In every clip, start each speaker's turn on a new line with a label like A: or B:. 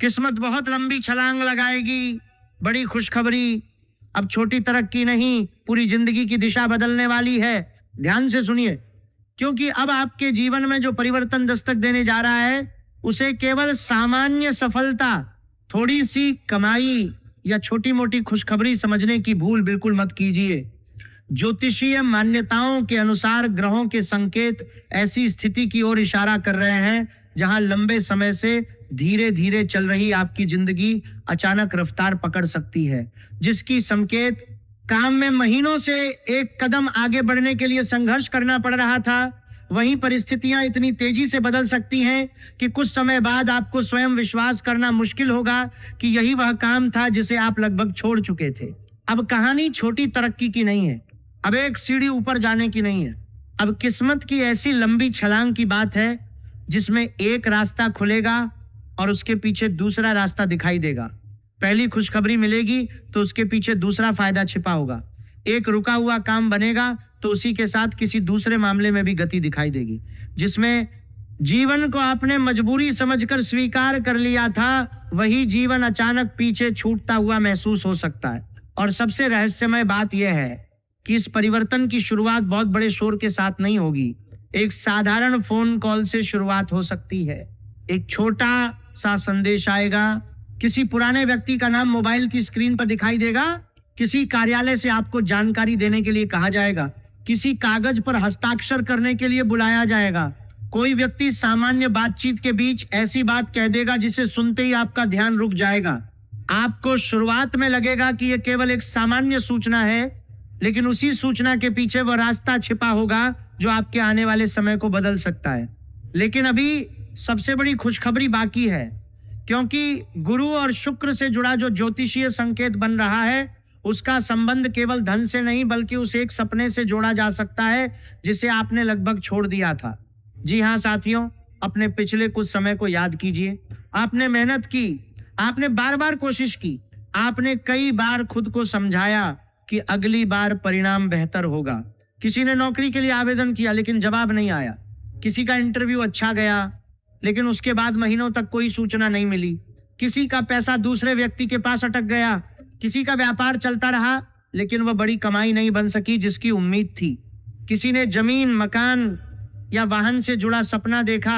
A: किस्मत बहुत लंबी छलांग लगाएगी, बड़ी खुशखबरी। अब छोटी तरक्की नहीं, पूरी जिंदगी की दिशा बदलने वाली है। ध्यान से सुनिए, क्योंकि अब आपके जीवन में जो परिवर्तन दस्तक देने जा रहा है उसे केवल सामान्य सफलता, थोड़ी सी कमाई या छोटी मोटी खुशखबरी समझने की भूल बिल्कुल मत कीजिए। ज्योतिषीय मान्यताओं के अनुसार ग्रहों के संकेत ऐसी स्थिति की ओर इशारा कर रहे हैं जहां लंबे समय से धीरे धीरे चल रही आपकी जिंदगी अचानक रफ्तार पकड़ सकती है। जिसकी संकेत काम में महीनों से एक कदम आगे बढ़ने के लिए संघर्ष करना पड़ रहा था, वहीं परिस्थितियां इतनी तेजी से बदल सकती हैं कि कुछ समय बाद आपको स्वयं विश्वास करना मुश्किल होगा कि यही वह काम था जिसे आप लगभग छोड़ चुके थे। अब कहानी छोटी तरक्की की नहीं है, अब एक सीढ़ी ऊपर जाने की नहीं है। अब किस्मत की ऐसी लंबी छलांग की बात है जिसमें एक रास्ता खुलेगा और उसके पीछे दूसरा रास्ता दिखाई देगा। पहली खुशखबरी मिलेगी तो उसके पीछे दूसरा फायदा छिपा होगा। एक रुका हुआ काम बनेगा तो उसी के साथ किसी दूसरे मामले में भी गति दिखाई देगी। जिसमें जीवन को आपने मजबूरी समझकर स्वीकार कर लिया था, वही जीवन अचानक पीछे छूटता हुआ महसूस हो सकता है। और सबसे रहस्यमय बात यह है कि इस परिवर्तन की शुरुआत बहुत बड़े शोर के साथ नहीं होगी। एक साधारण फोन कॉल से शुरुआत हो सकती है। एक छोटा सा संदेश आएगा, किसी पुराने व्यक्ति का नाम मोबाइल की स्क्रीन पर दिखाई देगा, किसी कार्यालय से आपको जानकारी देने के लिए कहा जाएगा, किसी कागज पर हस्ताक्षर करने के लिए बुलाया जाएगा। कोई व्यक्ति सामान्य बातचीत के बीच ऐसी बात कह देगा जिसे सुनते ही आपका ध्यान रुक जाएगा। आपको शुरुआत में लगेगा कि यह केवल एक सामान्य सूचना है, लेकिन उसी सूचना के पीछे वह रास्ता छिपा होगा जो आपके आने वाले समय को बदल सकता है। लेकिन अभी सबसे बड़ी खुशखबरी बाकी है, क्योंकि गुरु और शुक्र से जुड़ा जो ज्योतिषीय संकेत बन रहा है उसका संबंध केवल धन से नहीं बल्कि उस एक सपने से जोड़ा जा सकता है जिसे आपने लगभग छोड़ दिया था। जी हाँ साथियों, अपने पिछले कुछ समय को याद कीजिए। आपने मेहनत की, आपने बार बार कोशिश की, आपने कई बार खुद को समझाया कि अगली बार परिणाम बेहतर होगा। किसी ने नौकरी के लिए आवेदन किया लेकिन जवाब नहीं आया, किसी का इंटरव्यू अच्छा गया लेकिन उसके बाद महीनों तक कोई सूचना नहीं मिली, किसी का पैसा दूसरे व्यक्ति के पास अटक गया, किसी का व्यापार चलता रहा लेकिन वह बड़ी कमाई नहीं बन सकी जिसकी उम्मीद थी, किसी ने जमीन, मकान या वाहन से जुड़ा सपना देखा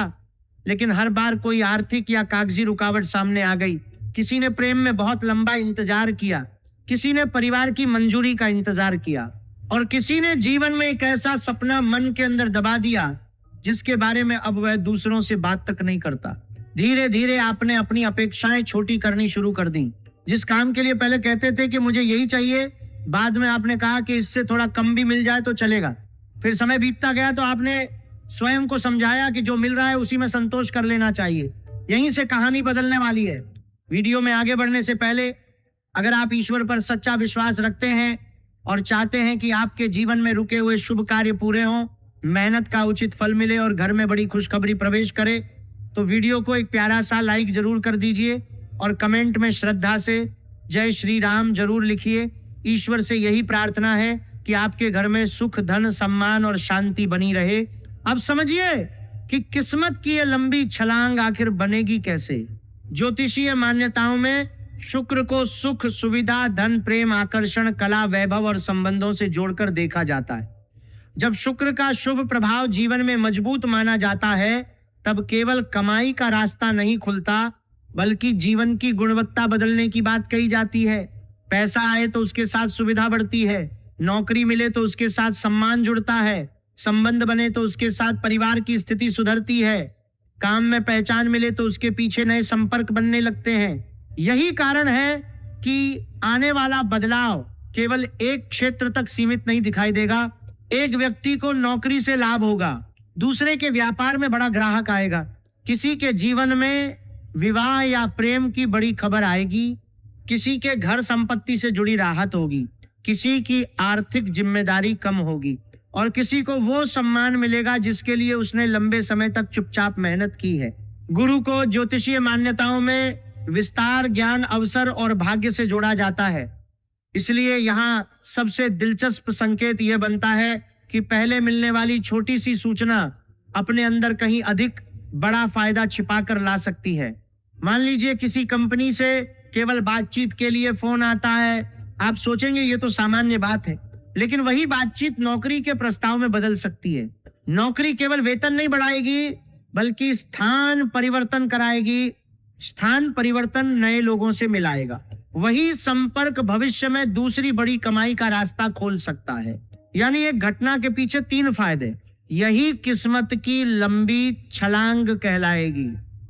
A: लेकिन हर बार कोई आर्थिक या कागजी रुकावट सामने आ गई, किसी ने प्रेम में बहुत लंबा इंतजार किया, किसी ने परिवार की मंजूरी का इंतजार किया और किसी ने जीवन में एक ऐसा सपना मन के अंदर दबा दिया जिसके बारे में अब वह दूसरों से बात तक नहीं करता। धीरे धीरे आपने अपनी अपेक्षाएं छोटी करनी शुरू कर दी। जिस काम के लिए पहले कहते थे कि मुझे यही चाहिए, बाद में आपने कहा कि इससे थोड़ा कम भी मिल जाए तो चलेगा। फिर समय बीतता गया तो आपने स्वयं को समझाया कि जो मिल रहा है उसी में संतोष कर लेना चाहिए। यहीं से कहानी बदलने वाली है। वीडियो में आगे बढ़ने से पहले अगर आप ईश्वर पर सच्चा विश्वास रखते हैं और चाहते हैं कि आपके जीवन में रुके हुए शुभ कार्य पूरे हों, मेहनत का उचित फल मिले और घर में बड़ी खुशखबरी प्रवेश करे, तो वीडियो को एक प्यारा सा लाइक जरूर कर दीजिए और कमेंट में श्रद्धा से जय श्री राम जरूर लिखिए। ईश्वर से यही प्रार्थना है कि आपके घर में सुख, धन, सम्मान और शांति बनी रहे। अब समझिए कि किस्मत की यह लंबी छलांग आखिर बनेगी कैसे। ज्योतिषीय मान्यताओं में शुक्र को सुख, सुविधा, धन, प्रेम, आकर्षण, कला, वैभव और संबंधों से जोड़कर देखा जाता है। जब शुक्र का शुभ प्रभाव जीवन में मजबूत माना जाता है तब केवल कमाई का रास्ता नहीं खुलता बल्कि जीवन की गुणवत्ता बदलने की बात कही जाती है। पैसा आए तो उसके साथ सुविधा बढ़ती है, नौकरी मिले तो उसके साथ सम्मान जुड़ता है, संबंध बने तो उसके साथ परिवार की स्थिति सुधरती है, काम में पहचान मिले तो उसके पीछे नए संपर्क बनने लगते हैं। यही कारण है कि आने वाला बदलाव केवल एक क्षेत्र तक सीमित नहीं दिखाई देगा। एक व्यक्ति को नौकरी से लाभ होगा, दूसरे के व्यापार में बड़ा ग्राहक आएगा, किसी के जीवन में विवाह या प्रेम की बड़ी खबर आएगी, किसी के घर संपत्ति से जुड़ी राहत होगी, किसी की आर्थिक जिम्मेदारी कम होगी और किसी को वो सम्मान मिलेगा जिसके लिए उसने लंबे समय तक चुपचाप मेहनत की है। गुरु को ज्योतिषीय मान्यताओं में विस्तार, ज्ञान, अवसर और भाग्य से जोड़ा जाता है। इसलिए यहाँ सबसे दिलचस्प संकेत यह बनता है कि पहले मिलने वाली छोटी सी सूचना अपने अंदर कहीं अधिक बड़ा फायदा छिपा कर ला सकती है। मान लीजिए किसी कंपनी से केवल बातचीत के लिए फोन आता है, आप सोचेंगे ये तो सामान्य बात है, लेकिन वही बातचीत नौकरी के प्रस्ताव में बदल सकती है। नौकरी केवल वेतन नहीं बढ़ाएगी, बल्कि स्थान परिवर्तन कराएगी। स्थान परिवर्तन नए लोगों से मिलाएगा। वही संपर्क भविष्य में दूसरी बड़ी कमाई का रास्ता खोल सकता है। यानी एक घटना के पीछे 3 फायदे। यही किस्मत की लंबी छलांग कहलाएगी।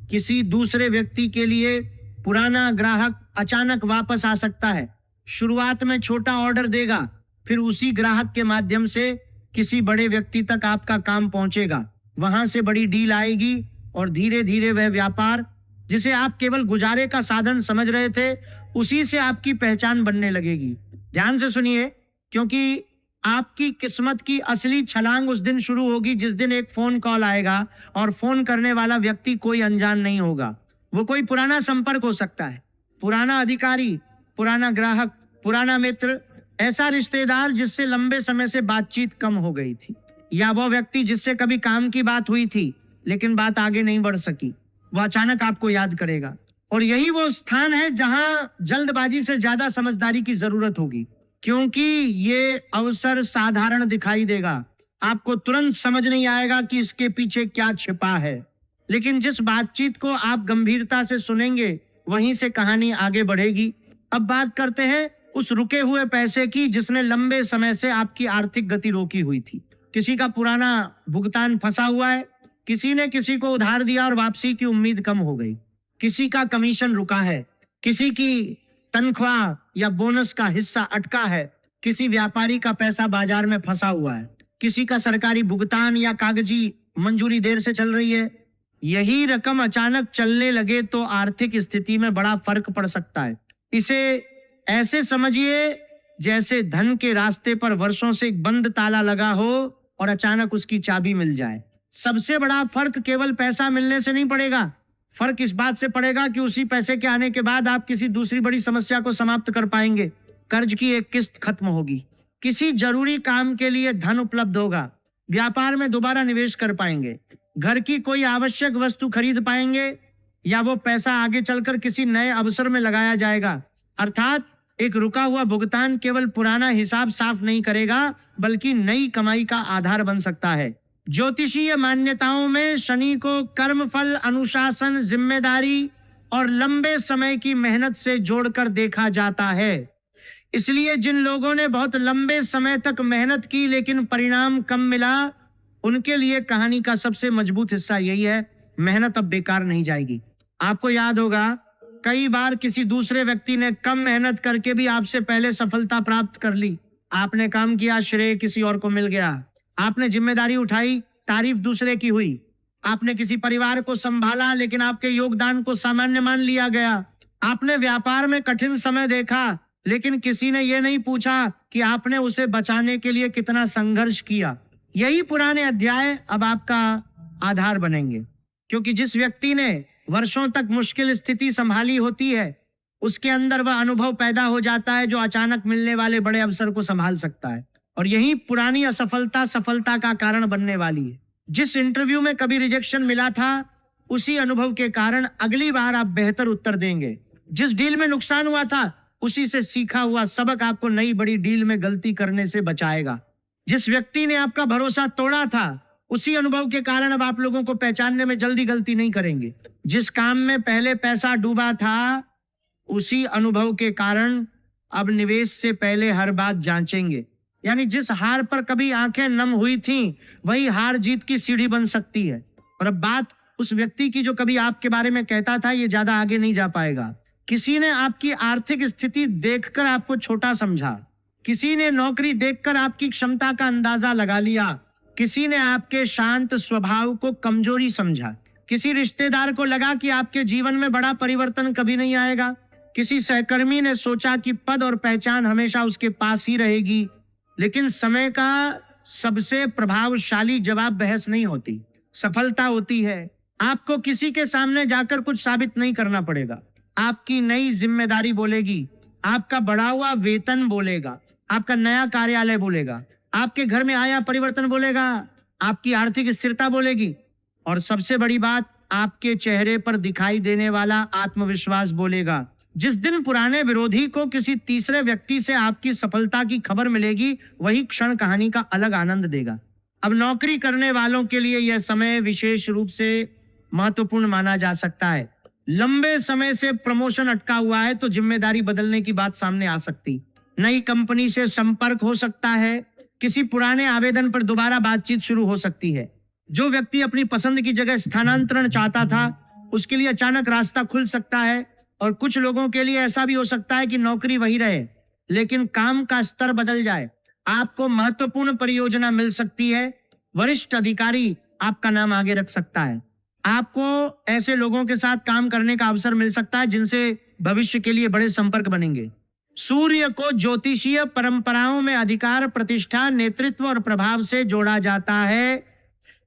A: किसी दूसरे व्यक्ति के लिए पुराना ग्राहक अचानक वापस आ सकता है। शुरुआत में छोटा ऑर्डर देगा, फिर उसी ग्राहक के माध्यम से किसी बड़े व्यक्ति तक आपका काम पहुंचेगा। वहां से बड़ी डील आएगी और धीरे धीरे वह व्यापार जिसे आप केवल गुजारे का साधन समझ रहे थे, उसी से आपकी पहचान बनने लगेगी। ध्यान से सुनिए, क्योंकि आपकी किस्मत की असली छलांग उस दिन शुरू होगी जिस दिन एक फोन कॉल आएगा और फोन करने वाला व्यक्ति कोई अनजान नहीं होगा। वो कोई पुराना संपर्क हो सकता है, पुराना अधिकारी, पुराना ग्राहक, पुराना मित्र, ऐसा रिश्तेदार जिससे लंबे समय से बातचीत कम हो गई थी, या वो व्यक्ति जिससे कभी काम की बात हुई थी लेकिन बात आगे नहीं बढ़ सकी। वो अचानक आपको याद करेगा। और यही वो स्थान है जहां जल्दबाजी से ज्यादा समझदारी की जरूरत होगी, क्योंकि ये अवसर साधारण दिखाई देगा। आपको तुरंत समझ नहीं आएगा कि इसके पीछे क्या छिपा है, लेकिन जिस बातचीत को आप गंभीरता से सुनेंगे, वहीं से कहानी आगे बढ़ेगी। अब बात करते हैं उस रुके हुए पैसे की जिसने लंबे समय से आपकी आर्थिक गति रोकी हुई थी। किसी का पुराना भुगतान फंसा हुआ है, किसी ने किसी को उधार दिया और वापसी की उम्मीद कम हो गई, किसी का कमीशन रुका है, किसी की तनख्वाह या बोनस का हिस्सा अटका है, किसी व्यापारी का पैसा बाजार में फंसा हुआ है, किसी का सरकारी भुगतान या कागजी मंजूरी देर से चल रही है। यही रकम अचानक चलने लगे तो आर्थिक स्थिति में बड़ा फर्क पड़ सकता है। इसे ऐसे समझिए जैसे धन के रास्ते पर वर्षों से एक बंद ताला लगा हो और अचानक उसकी चाबी मिल जाए। सबसे बड़ा फर्क केवल पैसा मिलने से नहीं पड़ेगा, फर्क इस बात से पड़ेगा कि उसी पैसे के आने के बाद आप किसी दूसरी बड़ी समस्या को समाप्त कर पाएंगे। कर्ज की एक किस्त खत्म होगी, किसी जरूरी काम के लिए धन उपलब्ध होगा, व्यापार में दोबारा निवेश कर पाएंगे, घर की कोई आवश्यक वस्तु खरीद पाएंगे, या वो पैसा आगे चलकर किसी नए अवसर में लगाया जाएगा। अर्थात एक रुका हुआ भुगतान केवल पुराना हिसाब साफ नहीं करेगा, बल्कि नई कमाई का आधार बन सकता है। ज्योतिषीय मान्यताओं में शनि को कर्मफल, अनुशासन, जिम्मेदारी और लंबे समय की मेहनत से जोड़कर देखा जाता है। इसलिए जिन लोगों ने बहुत लंबे समय तक मेहनत की लेकिन परिणाम कम मिला, उनके लिए कहानी का सबसे मजबूत हिस्सा यही है, मेहनत अब बेकार नहीं जाएगी। आपको याद होगा, कई बार किसी दूसरे व्यक्ति ने कम मेहनत करके भी आपसे पहले सफलता प्राप्त कर ली। आपने काम किया, श्रेय किसी और को मिल गया। आपने जिम्मेदारी उठाई, तारीफ दूसरे की हुई। आपने किसी परिवार को संभाला, लेकिन आपके योगदान को सामान्य मान लिया गया। आपने व्यापार में कठिन समय देखा, लेकिन किसी ने यह नहीं पूछा कि आपने उसे बचाने के लिए कितना संघर्ष किया। यही पुराने अध्याय अब आपका आधार बनेंगे, क्योंकि जिस व्यक्ति ने वर्षों तक मुश्किल स्थिति संभाली होती है, उसके अंदर वह अनुभव पैदा हो जाता है जो अचानक मिलने वाले बड़े अवसर को संभाल सकता है। और यही पुरानी असफलता सफलता का कारण बनने वाली है। जिस इंटरव्यू में कभी रिजेक्शन मिला था, उसी अनुभव के कारण अगली बार आप बेहतर उत्तर देंगे। जिस डील में नुकसान हुआ था, उसी से सीखा हुआ सबक आपको नई बड़ी डील में गलती करने से बचाएगा। जिस व्यक्ति ने आपका भरोसा तोड़ा था, उसी अनुभव के कारण अब आप लोगों को पहचानने में जल्दी गलती नहीं करेंगे। जिस काम में पहले पैसा डूबा था, उसी अनुभव के कारण अब निवेश से पहले हर बात जांचेंगे। यानी जिस हार पर कभी आंखें नम हुई थीं, वही हार जीत की सीढ़ी बन सकती है। और अब बात उस व्यक्ति की जो कभी आपके बारे में कहता था ये ज्यादा आगे नहीं जा पाएगा। किसी ने आपकी आर्थिक स्थिति देखकर आपको छोटा समझा, किसी ने नौकरी देखकर आपकी क्षमता का अंदाजा लगा लिया, किसी ने आपके शांत स्वभाव को कमजोरी समझा, किसी रिश्तेदार को लगा कि आपके जीवन में बड़ा परिवर्तन कभी नहीं आएगा, किसी सहकर्मी ने सोचा कि पद और पहचान हमेशा उसके पास ही रहेगी। लेकिन समय का सबसे प्रभावशाली जवाब बहस नहीं होती, सफलता होती है। आपको किसी के सामने जाकर कुछ साबित नहीं करना पड़ेगा। आपकी नई जिम्मेदारी बोलेगी, आपका बढ़ा हुआ वेतन बोलेगा, आपका नया कार्यालय बोलेगा, आपके घर में आया परिवर्तन बोलेगा, आपकी आर्थिक स्थिरता बोलेगी। और सबसे बड़ी बात, आपके चेहरे पर दिखाई देने वाला आत्मविश्वास बोलेगा। जिस दिन पुराने विरोधी को किसी तीसरे व्यक्ति से आपकी सफलता की खबर मिलेगी, वही क्षण कहानी का अलग आनंद देगा। अब नौकरी करने वालों के लिए यह समय विशेष रूप से महत्वपूर्ण माना जा सकता है। लंबे समय से प्रमोशन अटका हुआ है तो जिम्मेदारी बदलने की बात सामने आ सकती, नई कंपनी से संपर्क हो सकता है, किसी पुराने आवेदन पर दोबारा बातचीत शुरू हो सकती है। जो व्यक्ति अपनी पसंद की जगह स्थानांतरण चाहता था, उसके लिए अचानक रास्ता खुल सकता है। और कुछ लोगों के लिए ऐसा भी हो सकता है कि नौकरी वही रहे लेकिन काम का स्तर बदल जाए। आपको महत्वपूर्ण परियोजना मिल सकती है, वरिष्ठ अधिकारी आपका नाम आगे रख सकता है। आपको ऐसे लोगों के साथ काम करने का अवसर मिल सकता है जिनसे भविष्य के लिए बड़े संपर्क बनेंगे। सूर्य को ज्योतिषीय परंपराओं में अधिकार, प्रतिष्ठा, नेतृत्व और प्रभाव से जोड़ा जाता है।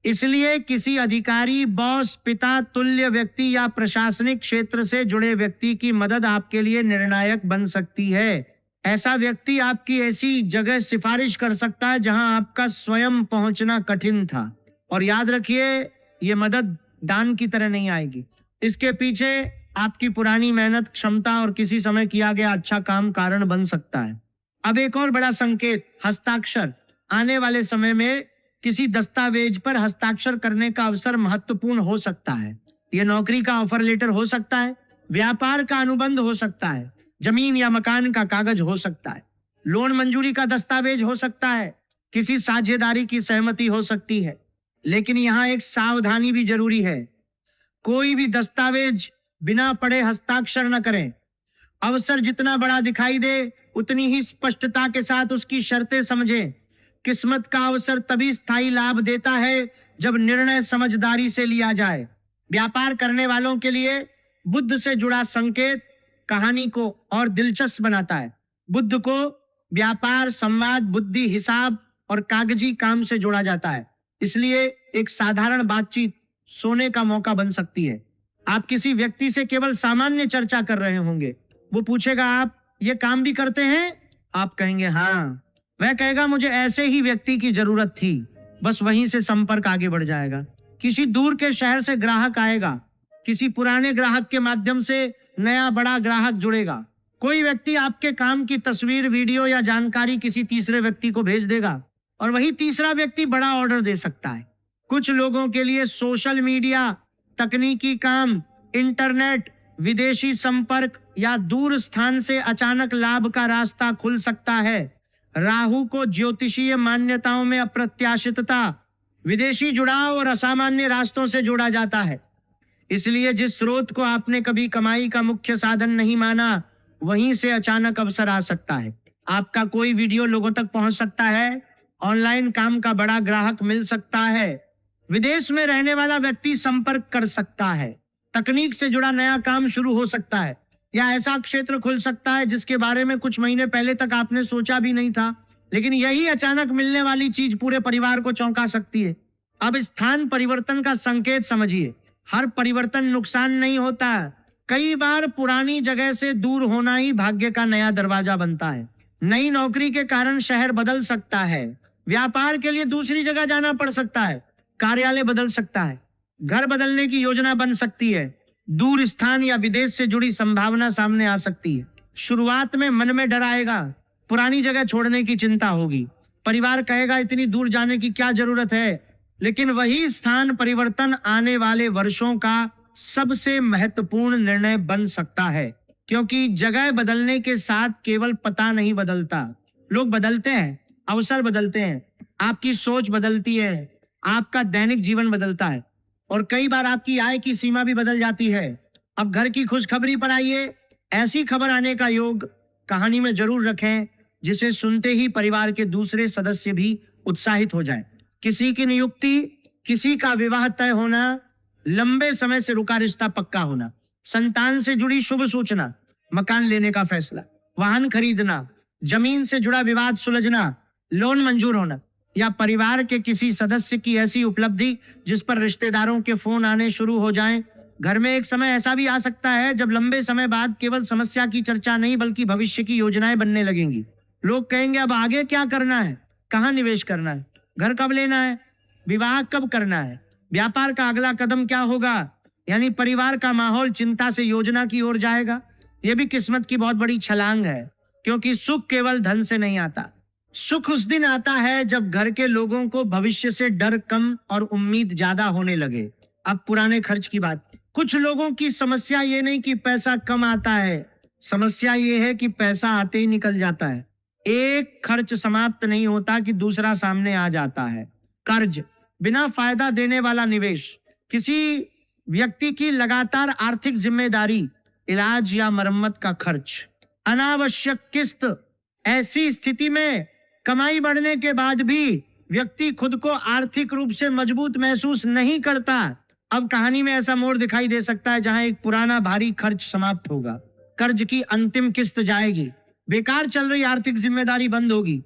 A: इसलिए किसी अधिकारी, बॉस, पिता तुल्य व्यक्ति या प्रशासनिक क्षेत्र से जुड़े व्यक्ति की मदद आपके लिए निर्णायक बन सकती है। ऐसा व्यक्ति आपकी ऐसी जगह सिफारिश कर सकता है जहां आपका स्वयं पहुंचना कठिन था। और याद रखिए, ये मदद दान की तरह नहीं आएगी। इसके पीछे आपकी पुरानी मेहनत, क्षमता और किसी समय किया गया अच्छा काम कारण बन सकता है। अब एक और बड़ा संकेत, हस्ताक्षर। आने वाले समय में किसी दस्तावेज पर हस्ताक्षर करने का अवसर महत्वपूर्ण हो सकता है। यह नौकरी का ऑफर लेटर हो सकता है, व्यापार का अनुबंध हो सकता है, जमीन या मकान का कागज हो सकता है, लोन मंजूरी का दस्तावेज हो सकता है, किसी साझेदारी की सहमति हो सकती है। लेकिन यहाँ एक सावधानी भी जरूरी है। कोई भी दस्तावेज बिना पढ़े हस्ताक्षर न करें। अवसर जितना बड़ा दिखाई दे, उतनी ही स्पष्टता के साथ उसकी शर्तें समझें। किस्मत का अवसर तभी स्थायी लाभ देता है जब निर्णय समझदारी से लिया जाए। व्यापार करने वालों के लिए बुद्ध से जुड़ा संकेत कहानी को और दिलचस्प बनाता है। बुद्ध को व्यापार, संवाद, बुद्धि, हिसाब और कागजी काम से जोड़ा जाता है। इसलिए एक साधारण बातचीत सोने का मौका बन सकती है। आप किसी व्यक्ति से केवल सामान्य चर्चा कर रहे होंगे। वो पूछेगा, आप ये काम भी करते हैं? आप कहेंगे हाँ। वह कहेगा, मुझे ऐसे ही व्यक्ति की जरूरत थी। बस वहीं से संपर्क आगे बढ़ जाएगा। किसी दूर के शहर से ग्राहक आएगा, किसी पुराने ग्राहक के माध्यम से नया बड़ा ग्राहक जुड़ेगा। कोई व्यक्ति आपके काम की तस्वीर, वीडियो या जानकारी किसी तीसरे व्यक्ति को भेज देगा और वही तीसरा व्यक्ति बड़ा ऑर्डर दे सकता है। कुछ लोगों के लिए सोशल मीडिया, तकनीकी काम, इंटरनेट, विदेशी संपर्क या दूर स्थान से अचानक लाभ का रास्ता खुल सकता है। राहु को ज्योतिषीय मान्यताओं में अप्रत्याशितता, विदेशी जुड़ाव और असामान्य रास्तों से जोड़ा जाता है। इसलिए जिस स्रोत को आपने कभी कमाई का मुख्य साधन नहीं माना, वहीं से अचानक अवसर आ सकता है। आपका कोई वीडियो लोगों तक पहुंच सकता है, ऑनलाइन काम का बड़ा ग्राहक मिल सकता है, विदेश में रहने वाला व्यक्ति संपर्क कर सकता है, तकनीक से जुड़ा नया काम शुरू हो सकता है, या ऐसा क्षेत्र खुल सकता है जिसके बारे में कुछ महीने पहले तक आपने सोचा भी नहीं था। लेकिन यही अचानक मिलने वाली चीज पूरे परिवार को चौंका सकती है। अब स्थान परिवर्तन का संकेत समझिए। हर परिवर्तन नुकसान नहीं होता। कई बार पुरानी जगह से दूर होना ही भाग्य का नया दरवाजा बनता है। नई नौकरी के कारण शहर बदल सकता है, व्यापार के लिए दूसरी जगह जाना पड़ सकता है, कार्यालय बदल सकता है, घर बदलने की योजना बन सकती है, दूर स्थान या विदेश से जुड़ी संभावना सामने आ सकती है। शुरुआत में मन में डर आएगा, पुरानी जगह छोड़ने की चिंता होगी, परिवार कहेगा इतनी दूर जाने की क्या जरूरत है। लेकिन वही स्थान परिवर्तन आने वाले वर्षों का सबसे महत्वपूर्ण निर्णय बन सकता है, क्योंकि जगह बदलने के साथ केवल पता नहीं बदलता, लोग बदलते हैं, अवसर बदलते हैं, आपकी सोच बदलती है, आपका दैनिक जीवन बदलता है और कई बार आपकी आय की सीमा भी बदल जाती है। अब घर की खुशखबरी पर आइए। ऐसी खबर आने का योग कहानी में जरूर रखें जिसे सुनते ही परिवार के दूसरे सदस्य भी उत्साहित हो जाएं। किसी की नियुक्ति, किसी का विवाह तय होना, लंबे समय से रुका रिश्ता पक्का होना, संतान से जुड़ी शुभ सूचना, मकान लेने का फैसला, वाहन खरीदना, जमीन से जुड़ा विवाद सुलझना, लोन मंजूर होना, या परिवार के किसी सदस्य की ऐसी उपलब्धि जिस पर रिश्तेदारों के फोन आने शुरू हो जाएं। घर में एक समय ऐसा भी आ सकता है जब लंबे समय बाद केवल समस्या की चर्चा नहीं बल्कि भविष्य की योजनाएं बनने लगेंगी। लोग कहेंगे, अब आगे क्या करना है, कहाँ निवेश करना है, घर कब लेना है, विवाह कब करना है, व्यापार का अगला कदम क्या होगा। यानी परिवार का माहौल चिंता से योजना की ओर जाएगा। यह भी किस्मत की बहुत बड़ी छलांग है, क्योंकि सुख केवल धन से नहीं आता। सुख उस दिन आता है जब घर के लोगों को भविष्य से डर कम और उम्मीद ज्यादा होने लगे। अब पुराने खर्च की बात। कुछ लोगों की समस्या ये नहीं कि पैसा कम आता है, समस्या ये है कि पैसा आते ही निकल जाता है। एक खर्च समाप्त नहीं होता कि दूसरा सामने आ जाता है। कर्ज, बिना फायदा देने वाला निवेश, किसी व्यक्ति की लगातार आर्थिक जिम्मेदारी, इलाज या मरम्मत का खर्च, अनावश्यक किस्त। ऐसी स्थिति में कमाई बढ़ने के बाद भी व्यक्ति खुद को आर्थिक रूप से मजबूत महसूस नहीं करता। अब कहानी में ऐसा मोड़ दिखाई दे सकता है जहां एक पुराना भारी खर्च समाप्त होगा, कर्ज की अंतिम किस्त जाएगी, बेकार चल रही आर्थिक जिम्मेदारी बंद होगी,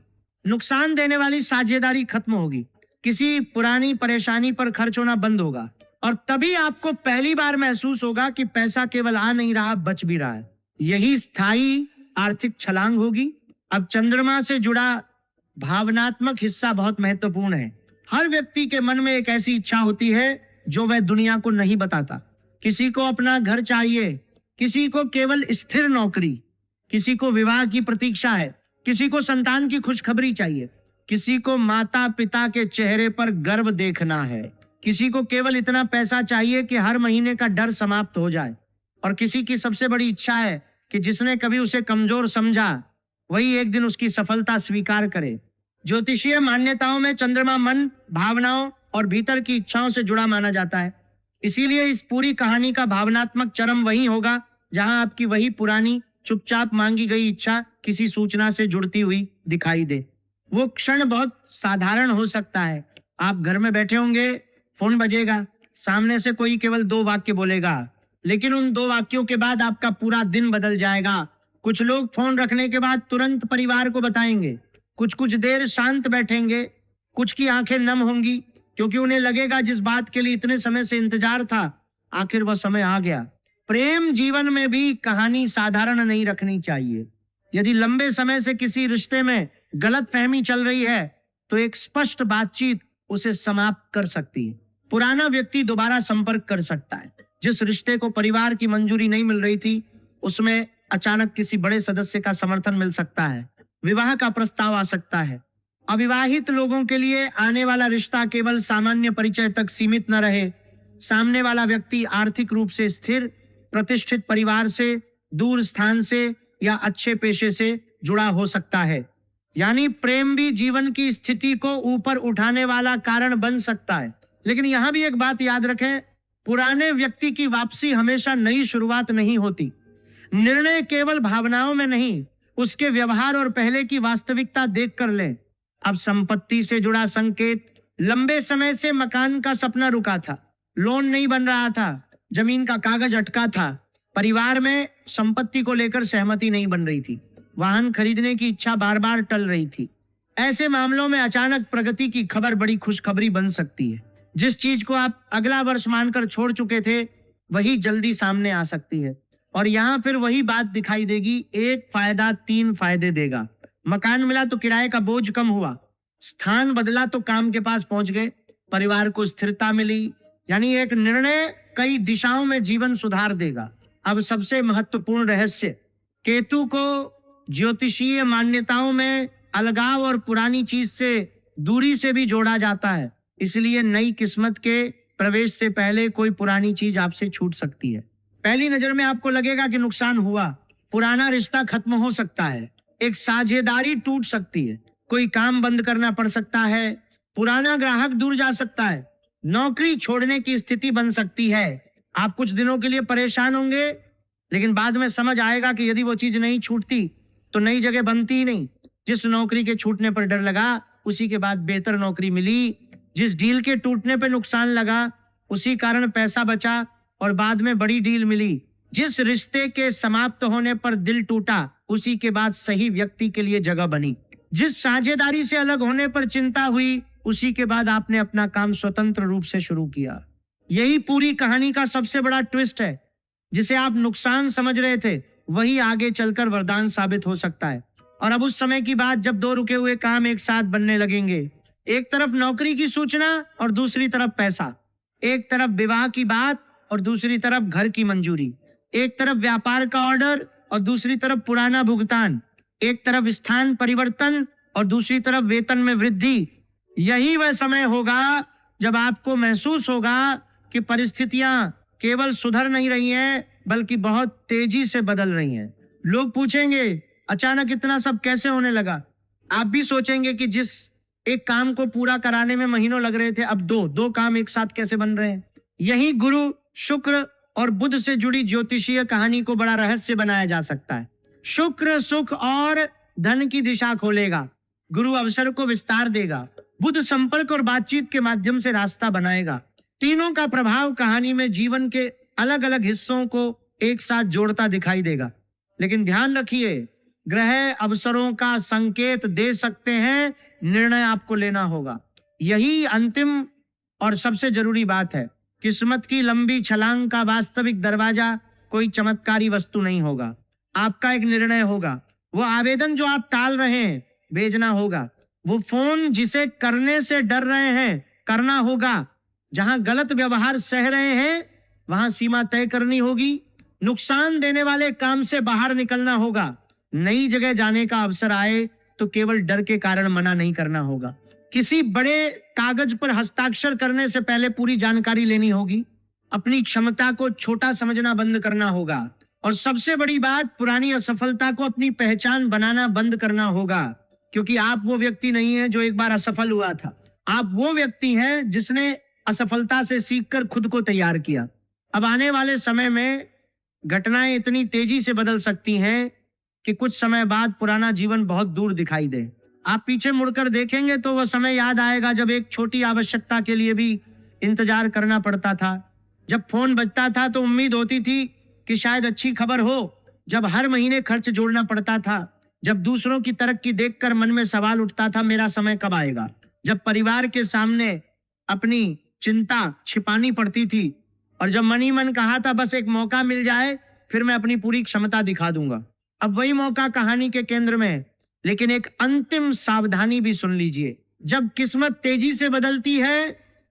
A: नुकसान देने वाली साझेदारी खत्म होगी, किसी पुरानी परेशानी पर खर्च होना बंद होगा, और तभी आपको पहली बार महसूस होगा कि पैसा केवल आ नहीं रहा, बच भी रहा है। यही स्थायी आर्थिक छलांग होगी। अब चंद्रमा से जुड़ा भावनात्मक हिस्सा बहुत महत्वपूर्ण है। हर व्यक्ति के मन में एक ऐसी इच्छा होती है जो वह दुनिया को नहीं बताता। किसी को अपना घर चाहिए, किसी को केवल स्थिर नौकरी, किसी को विवाह की प्रतीक्षा है, किसी को संतान की खुशखबरी चाहिए, किसी को माता पिता के चेहरे पर गर्व देखना है, किसी को केवल इतना पैसा चाहिए कि हर महीने का डर समाप्त हो जाए, और किसी की सबसे बड़ी इच्छा है कि जिसने कभी उसे कमजोर समझा वही एक दिन उसकी सफलता स्वीकार करे। ज्योतिषीय मान्यताओं में चंद्रमा मन, भावनाओं और भीतर की इच्छाओं से जुड़ा माना जाता है। इसीलिए इस पूरी कहानी का भावनात्मक चरम वही होगा जहां आपकी वही पुरानी चुपचाप मांगी गई इच्छा किसी सूचना से जुड़ती हुई दिखाई दे। वो क्षण बहुत साधारण हो सकता है। आप घर में बैठे होंगे, फोन बजेगा, सामने से कोई केवल 2 वाक्य बोलेगा, लेकिन उन 2 वाक्यों के बाद आपका पूरा दिन बदल जाएगा। कुछ लोग फोन रखने के बाद तुरंत परिवार को बताएंगे, कुछ देर शांत बैठेंगे, कुछ की आंखें नम होंगी, क्योंकि उन्हें लगेगा जिस बात के लिए इतने समय से इंतजार था, आखिर वह समय आ गया। प्रेम जीवन में भी कहानी साधारण नहीं रखनी चाहिए। यदि लंबे समय से किसी रिश्ते में गलतफहमी चल रही है, तो एक स्पष्ट बातचीत उसे समाप्त कर सकती है। पुराना व्यक्ति दोबारा संपर्क कर सकता है। जिस रिश्ते को परिवार की मंजूरी नहीं मिल रही थी, उसमें अचानक किसी बड़े सदस्य का समर्थन मिल सकता है। विवाह का प्रस्ताव आ सकता है। अविवाहित लोगों के लिए आने वाला रिश्ता केवल सामान्य परिचय तक सीमित न रहे। सामने वाला व्यक्ति आर्थिक रूप से स्थिर, प्रतिष्ठित परिवार से, दूर स्थान से या अच्छे पेशे से जुड़ा हो सकता है। यानी प्रेम भी जीवन की स्थिति को ऊपर उठाने वाला कारण बन सकता है। लेकिन यहां भी एक बात याद रखें, पुराने व्यक्ति की वापसी हमेशा नई शुरुआत नहीं होती। निर्णय केवल भावनाओं में नहीं, उसके व्यवहार और पहले की वास्तविकता देख कर लें। अब संपत्ति से जुड़ा संकेत, लंबे समय से मकान का सपना रुका था, लोन नहीं बन रहा था, जमीन का कागज अटका था, परिवार में संपत्ति को लेकर सहमति नहीं बन रही थी, वाहन खरीदने की इच्छा बार बार टल रही थी। ऐसे मामलों में अचानक प्रगति की खबर बड़ी खुशखबरी बन सकती है। जिस चीज को आप अगला वर्ष मानकर छोड़ चुके थे, वही जल्दी सामने आ सकती है। और यहाँ फिर वही बात दिखाई देगी, 1 फायदा 3 फायदे देगा। मकान मिला तो किराए का बोझ कम हुआ, स्थान बदला तो काम के पास पहुंच गए, परिवार को स्थिरता मिली। यानी एक निर्णय कई दिशाओं में जीवन सुधार देगा। अब सबसे महत्वपूर्ण रहस्य, केतु को ज्योतिषीय मान्यताओं में अलगाव और पुरानी चीज से दूरी से भी जोड़ा जाता है। इसलिए नई किस्मत के प्रवेश से पहले कोई पुरानी चीज आपसे छूट सकती है। पहली नजर में आपको लगेगा कि नुकसान हुआ, पुराना रिश्ता खत्म हो सकता है, एक साझेदारी टूट सकती है, कोई काम बंद करना पड़ सकता है, पुराना ग्राहक दूर जा सकता है, नौकरी छोड़ने की स्थिति बन सकती है। आप कुछ दिनों के लिए परेशान होंगे, लेकिन बाद में समझ आएगा कि यदि वो चीज नहीं छूटती तो नई जगह बनती ही नहीं। जिस नौकरी के छूटने पर डर लगा, उसी के बाद बेहतर नौकरी मिली। जिस डील के टूटने पर नुकसान लगा, उसी कारण पैसा बचा और बाद में बड़ी डील मिली। जिस रिश्ते के समाप्त होने पर दिल टूटा, उसी के बाद सही व्यक्ति के लिए जगह बनी। जिस साझेदारी से अलग होने पर चिंता हुई, उसी के बाद आपने अपना काम स्वतंत्र रूप से शुरू किया। यही पूरी कहानी का सबसे बड़ा ट्विस्ट है। जिसे आप नुकसान समझ रहे थे, वही आगे चलकर वरदान साबित हो सकता है। और अब उस समय की बात जब 2 रुके हुए काम एक साथ बनने लगेंगे। एक तरफ नौकरी की सूचना और दूसरी तरफ पैसा, एक तरफ विवाह की बात और दूसरी तरफ घर की मंजूरी, एक तरफ व्यापार का ऑर्डर और दूसरी तरफ पुराना भुगतान, एक तरफ स्थान परिवर्तन और दूसरी तरफ वेतन में वृद्धि। यही वह समय होगा जब आपको महसूस होगा कि परिस्थितियां केवल सुधर नहीं रही हैं बल्कि बहुत तेजी से बदल रही हैं। लोग पूछेंगे अचानक इतना सब कैसे होने लगा। आप भी सोचेंगे कि जिस एक काम को पूरा कराने में महीनों लग रहे थे, अब दो काम एक साथ कैसे बन रहे हैं। यही गुरु शुक्र और बुध से जुड़ी ज्योतिषीय कहानी को बड़ा रहस्य बनाया जा सकता है। शुक्र सुख और धन की दिशा खोलेगा, गुरु अवसर को विस्तार देगा, बुध संपर्क और बातचीत के माध्यम से रास्ता बनाएगा। तीनों का प्रभाव कहानी में जीवन के अलग अलग हिस्सों को एक साथ जोड़ता दिखाई देगा। लेकिन ध्यान रखिए, ग्रह अवसरों का संकेत दे सकते हैं, निर्णय आपको लेना होगा। यही अंतिम और सबसे जरूरी बात है। किस्मत की लंबी छलांग का वास्तविक दरवाजा कोई चमत्कारी वस्तु नहीं होगा, आपका एक निर्णय होगा। वो आवेदन जो आप टाल रहे हैं भेजना होगा, वो फोन जिसे करने से डर रहे हैं करना होगा, जहां गलत व्यवहार सह रहे हैं वहां सीमा तय करनी होगी, नुकसान देने वाले काम से बाहर निकलना होगा। नई जगह जाने का अवसर आए तो केवल डर के कारण मना नहीं करना होगा। किसी बड़े कागज पर हस्ताक्षर करने से पहले पूरी जानकारी लेनी होगी। अपनी क्षमता को छोटा समझना बंद करना होगा और सबसे बड़ी बात, पुरानी असफलता को अपनी पहचान बनाना बंद करना होगा, क्योंकि आप वो व्यक्ति नहीं है जो एक बार असफल हुआ था। आप वो व्यक्ति हैं जिसने असफलता से सीखकर खुद को तैयार किया। अब आने वाले समय में घटनाएं इतनी तेजी से बदल सकती हैं कि कुछ समय बाद पुराना जीवन बहुत दूर दिखाई दे। आप पीछे मुड़कर देखेंगे तो वह समय याद आएगा जब एक छोटी आवश्यकता के लिए भी इंतजार करना पड़ता था, जब फोन बजता था तो उम्मीद होती थी कि शायद अच्छी खबर हो, जब हर महीने खर्च जोड़ना पड़ता था, जब दूसरों की तरक्की देखकर मन में सवाल उठता था मेरा समय कब आएगा, जब परिवार के सामने अपनी चिंता छिपानी पड़ती थी और जब मन ही मन कहा था बस एक मौका मिल जाए फिर मैं अपनी पूरी क्षमता दिखा दूंगा। अब वही मौका कहानी के केंद्र में है, लेकिन एक अंतिम सावधानी भी सुन लीजिए। जब किस्मत तेजी से बदलती है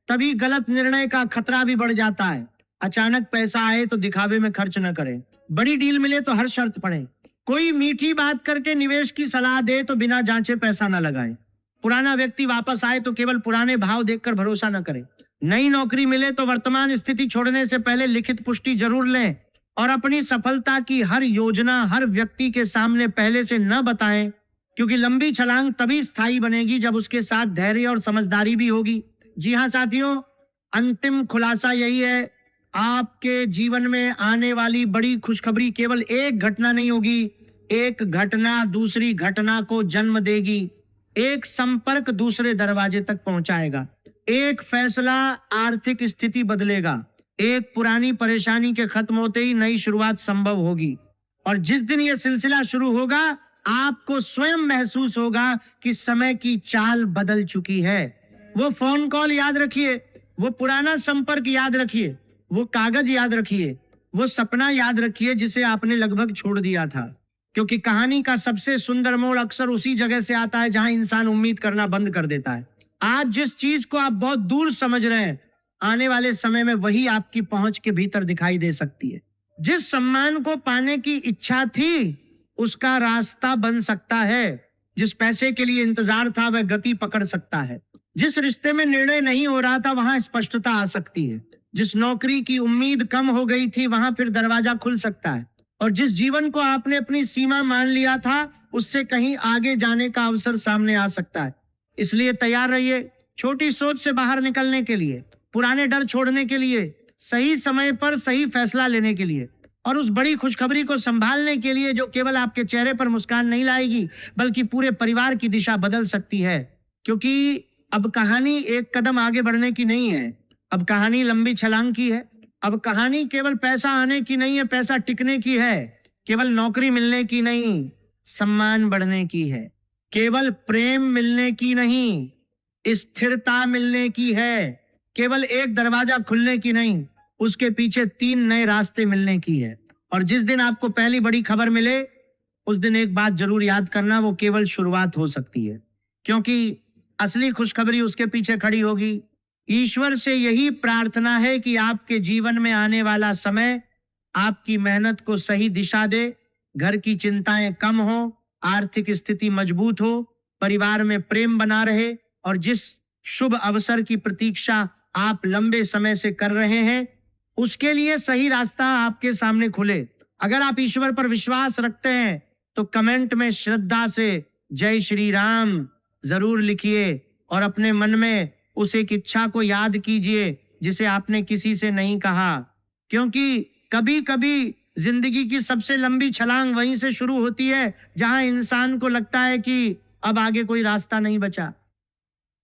A: तभी गलत निर्णय का खतरा भी बढ़ जाता है। अचानक पैसा आए तो दिखावे में खर्च न करें, बड़ी डील मिले तो हर शर्त पड़े, कोई मीठी बात करके निवेश की सलाह दे तो बिना जांचे पैसा न लगाएं, पुराना व्यक्ति वापस आए तो केवल पुराने भाव देखकर भरोसा न करें, नई नौकरी मिले तो वर्तमान स्थिति छोड़ने से पहले लिखित पुष्टि जरूर लें और अपनी सफलता की हर योजना हर व्यक्ति के सामने पहले से न बताएं, क्योंकि लंबी छलांग तभी स्थायी बनेगी जब उसके साथ धैर्य और समझदारी भी होगी। जी हाँ साथियों, अंतिम खुलासा यही है, आपके जीवन में आने वाली बड़ी खुशखबरी केवल एक घटना नहीं होगी, एक घटना दूसरी घटना को जन्म देगी, एक संपर्क दूसरे दरवाजे तक पहुंचाएगा, एक फैसला आर्थिक स्थिति बदलेगा, एक पुरानी परेशानी के खत्म होते ही नई शुरुआत संभव होगी। और जिस दिन यह सिलसिला शुरू होगा आपको स्वयं महसूस होगा कि समय की चाल बदल चुकी है। वो फोन कॉल याद रखिए, वो पुराना संपर्क याद रखिए, वो कागज याद रखिए, वो सपना याद रखिए जिसे आपने लगभग छोड़ दिया था, क्योंकि कहानी का सबसे सुंदर मोड़ अक्सर उसी जगह से आता है जहां इंसान उम्मीद करना बंद कर देता है। आज जिस चीज को आप बहुत दूर समझ रहे हैं, आने वाले समय में वही आपकी पहुंच के भीतर दिखाई दे सकती है। जिस सम्मान को पाने की इच्छा थी उसका रास्ता बन सकता है, जिस पैसे के लिए इंतजार था वह गति पकड़ सकता है, जिस रिश्ते में निर्णय नहीं हो रहा था वहां स्पष्टता आ सकती है, जिस नौकरी की उम्मीद कम हो गई थी वहां फिर दरवाजा खुल सकता है, और जिस जीवन को आपने अपनी सीमा मान लिया था उससे कहीं आगे जाने का अवसर सामने आ सकता है। इसलिए तैयार रहिए, छोटी सोच से बाहर निकलने के लिए, पुराने डर छोड़ने के लिए, सही समय पर सही फैसला लेने के लिए, और उस बड़ी खुशखबरी को संभालने के लिए जो केवल आपके चेहरे पर मुस्कान नहीं लाएगी बल्कि पूरे परिवार की दिशा बदल सकती है। क्योंकि अब कहानी एक कदम आगे बढ़ने की नहीं है, अब कहानी लंबी छलांग की है। अब कहानी केवल पैसा आने की नहीं है, पैसा टिकने की है, केवल नौकरी मिलने की नहीं, सम्मान बढ़ने की है, केवल प्रेम मिलने की नहीं, स्थिरता मिलने की है, केवल एक दरवाजा खुलने की नहीं, उसके पीछे 3 नए रास्ते मिलने की है। और जिस दिन आपको पहली बड़ी खबर मिले उस दिन एक बात जरूर याद करना, वो केवल शुरुआत हो सकती है, क्योंकि असली खुशखबरी उसके पीछे खड़ी होगी ईश्वर से यही प्रार्थना है कि आपके जीवन में आने वाला समय आपकी मेहनत को सही दिशा दे, घर की चिंताएं कम हो, आर्थिक स्थिति मजबूत हो, परिवार में प्रेम बना रहे और जिस शुभ अवसर की प्रतीक्षा आप लंबे समय से कर रहे हैं उसके लिए सही रास्ता आपके सामने खुले। अगर आप ईश्वर पर विश्वास रखते हैं तो कमेंट में श्रद्धा से जय श्री राम जरूर लिखिए और अपने मन में उस एक इच्छा को याद कीजिए जिसे आपने किसी से नहीं कहा, क्योंकि कभी कभी जिंदगी की सबसे लंबी छलांग वहीं से शुरू होती है जहां इंसान को लगता है कि अब आगे कोई रास्ता नहीं बचा।